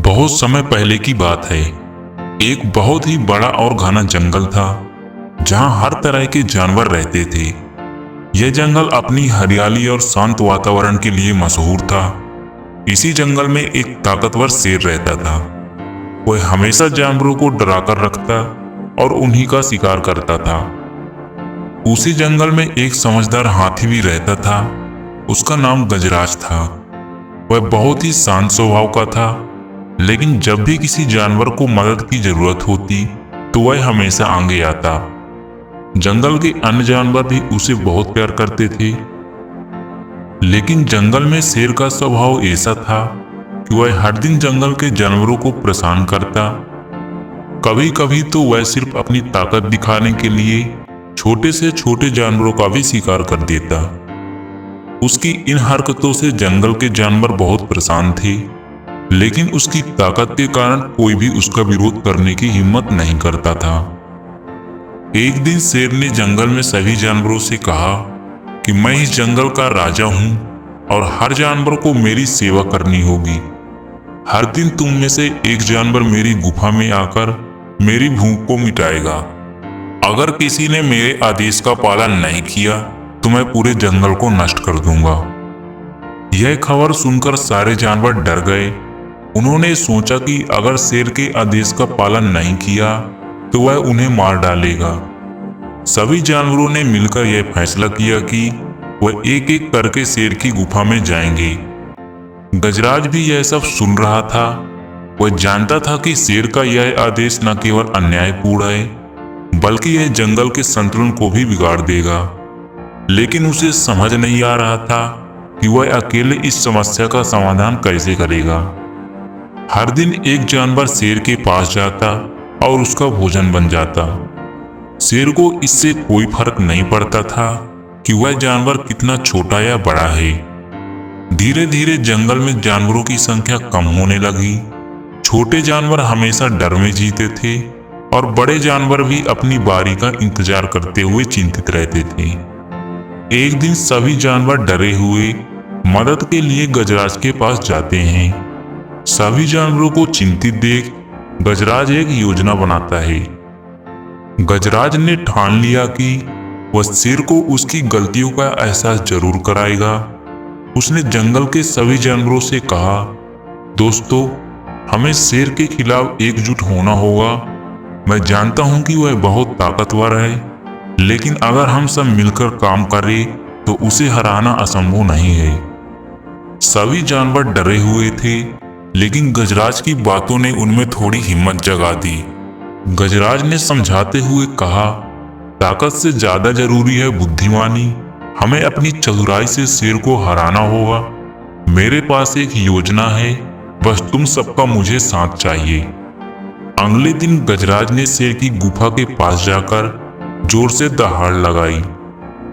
बहुत समय पहले की बात है। एक बहुत ही बड़ा और घना जंगल था जहां हर तरह के जानवर रहते थे। यह जंगल अपनी हरियाली और शांत वातावरण के लिए मशहूर था। इसी जंगल में एक ताकतवर शेर रहता था। वह हमेशा जानवरों को डराकर रखता और उन्हीं का शिकार करता था। उसी जंगल में एक समझदार हाथी भी रहता था। उसका नाम गजराज था। वह बहुत ही शांत स्वभाव का था, लेकिन जब भी किसी जानवर को मदद की जरूरत होती तो वह हमेशा आगे आता। जंगल के अन्य जानवर भी उसे बहुत प्यार करते थे, लेकिन जंगल में शेर का स्वभाव ऐसा था कि वह हर दिन जंगल के जानवरों को परेशान करता। कभी कभी तो वह सिर्फ अपनी ताकत दिखाने के लिए छोटे से छोटे जानवरों का भी शिकार कर देता। उसकी इन हरकतों से जंगल के जानवर बहुत परेशान थे, लेकिन उसकी ताकत के कारण कोई भी उसका विरोध करने की हिम्मत नहीं करता था। एक दिन शेर ने जंगल में सभी जानवरों से कहा कि मैं इस जंगल का राजा हूं और हर जानवर को मेरी सेवा करनी होगी। हर दिन तुम में से एक जानवर मेरी गुफा में आकर मेरी भूख को मिटाएगा। अगर किसी ने मेरे आदेश का पालन नहीं किया तो मैं पूरे जंगल को नष्ट कर दूंगा। यह खबर सुनकर सारे जानवर डर गए। उन्होंने सोचा कि अगर शेर के आदेश का पालन नहीं किया तो वह उन्हें मार डालेगा। सभी जानवरों ने मिलकर यह फैसला किया कि वह एक एक करके शेर की गुफा में जाएंगे। गजराज भी यह सब सुन रहा था। वह जानता था कि शेर का यह आदेश न केवल अन्यायपूर्ण है, बल्कि यह जंगल के संतुलन को भी बिगाड़ देगा। लेकिन उसे समझ नहीं आ रहा था कि वह अकेले इस समस्या का समाधान कैसे करेगा। हर दिन एक जानवर शेर के पास जाता और उसका भोजन बन जाता। शेर को इससे कोई फर्क नहीं पड़ता था कि वह जानवर कितना छोटा या बड़ा है। धीरे धीरे जंगल में जानवरों की संख्या कम होने लगी। छोटे जानवर हमेशा डर में जीते थे और बड़े जानवर भी अपनी बारी का इंतजार करते हुए चिंतित रहते थे। एक दिन सभी जानवर डरे हुए मदद के लिए गजराज के पास जाते हैं। सभी जानवरों को चिंतित देख गजराज एक योजना बनाता है। गजराज ने ठान लिया कि वह शेर को उसकी गलतियों का एहसास जरूर कराएगा। उसने जंगल के सभी जानवरों से कहा, दोस्तों, हमें शेर के खिलाफ एकजुट होना होगा। मैं जानता हूं कि वह बहुत ताकतवर है, लेकिन अगर हम सब मिलकर काम करें तो उसे हराना असंभव नहीं है। सभी जानवर डरे हुए थे, लेकिन गजराज की बातों ने उनमें थोड़ी हिम्मत जगा दी। गजराज ने समझाते हुए कहा, ताकत से ज्यादा जरूरी है बुद्धिमानी। हमें अपनी चतुराई से शेर को हराना होगा। मेरे पास एक योजना है, बस तुम सबका मुझे साथ चाहिए। अगले दिन गजराज ने शेर की गुफा के पास जाकर जोर से दहाड़ लगाई।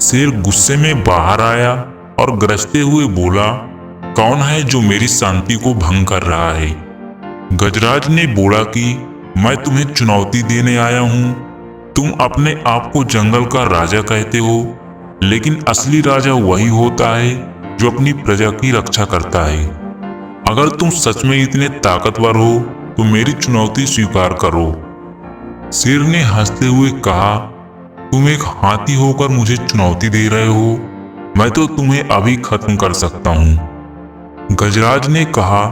शेर गुस्से में बाहर आया और गरजते हुए बोला, कौन है जो मेरी शांति को भंग कर रहा है? गजराज ने बोला कि मैं तुम्हें चुनौती देने आया हूं। तुम अपने आप को जंगल का राजा कहते हो, लेकिन असली राजा वही होता है जो अपनी प्रजा की रक्षा करता है। अगर तुम सच में इतने ताकतवर हो तो मेरी चुनौती स्वीकार करो। शेर ने हंसते हुए कहा, तुम एक हाथी होकर मुझे चुनौती दे रहे हो? मैं तो तुम्हें अभी खत्म कर सकता हूं। गजराज ने कहा,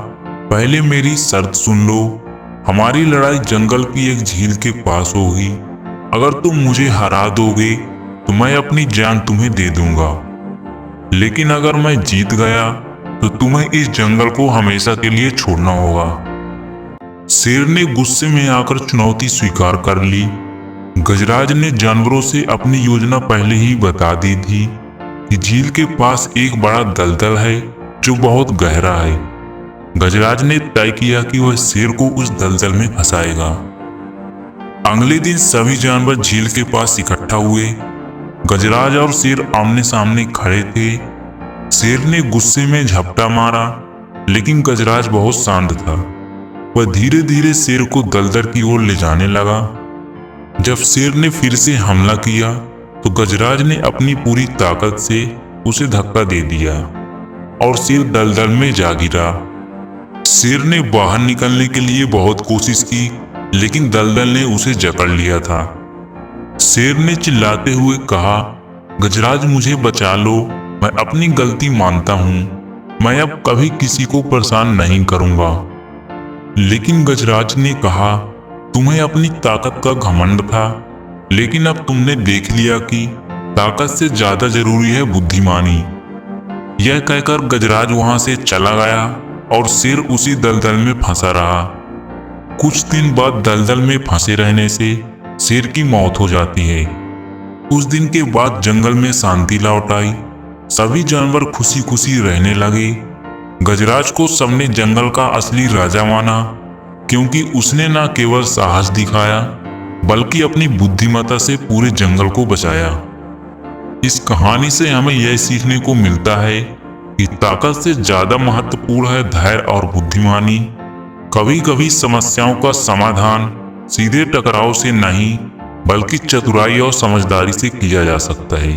पहले मेरी शर्त सुन लो। हमारी लड़ाई जंगल की एक झील के पास होगी। अगर तुम मुझे हरा दोगे तो मैं अपनी जान तुम्हें दे दूंगा, लेकिन अगर मैं जीत गया तो तुम्हें इस जंगल को हमेशा के लिए छोड़ना होगा। शेर ने गुस्से में आकर चुनौती स्वीकार कर ली। गजराज ने जानवरों से अपनी योजना पहले ही बता दी थी कि झील के पास एक बड़ा दलदल है जो बहुत गहरा है। गजराज ने तय किया कि वह शेर को उस दलदल में फंसाएगा। अगले दिन सभी जानवर झील के पास इकट्ठा हुए। गजराज और शेर आमने सामने खड़े थे। शेर ने गुस्से में झपटा मारा, लेकिन गजराज बहुत शांत था। वह धीरे धीरे शेर को दलदल की ओर ले जाने लगा। जब शेर ने फिर से हमला किया तो गजराज ने अपनी पूरी ताकत से उसे धक्का दे दिया और शेर दलदल में जा गिरा। शेर ने बाहर निकलने के लिए बहुत कोशिश की, लेकिन दलदल ने उसे जकड़ लिया था। शेर ने चिल्लाते हुए कहा, गजराज मुझे बचा लो, मैं अपनी गलती मानता हूँ, मैं अब कभी किसी को परेशान नहीं करूंगा। लेकिन गजराज ने कहा, तुम्हें अपनी ताकत का घमंड था, लेकिन अब तुमने देख लिया कि ताकत से ज्यादा जरूरी है बुद्धिमानी। यह कहकर गजराज वहां से चला गया और शेर उसी दलदल में फंसा रहा। कुछ दिन बाद दलदल में फंसे रहने से शेर की मौत हो जाती है। उस दिन के बाद जंगल में शांति लौट आई। सभी जानवर खुशी खुशी रहने लगे। गजराज को सबने जंगल का असली राजा माना, क्योंकि उसने न केवल साहस दिखाया बल्कि अपनी बुद्धिमत्ता से पूरे जंगल को बचाया। इस कहानी से हमें यह सीखने को मिलता है कि ताकत से ज्यादा महत्वपूर्ण है धैर्य और बुद्धिमानी। कभी कभी समस्याओं का समाधान सीधे टकराव से नहीं बल्कि चतुराई और समझदारी से किया जा सकता है।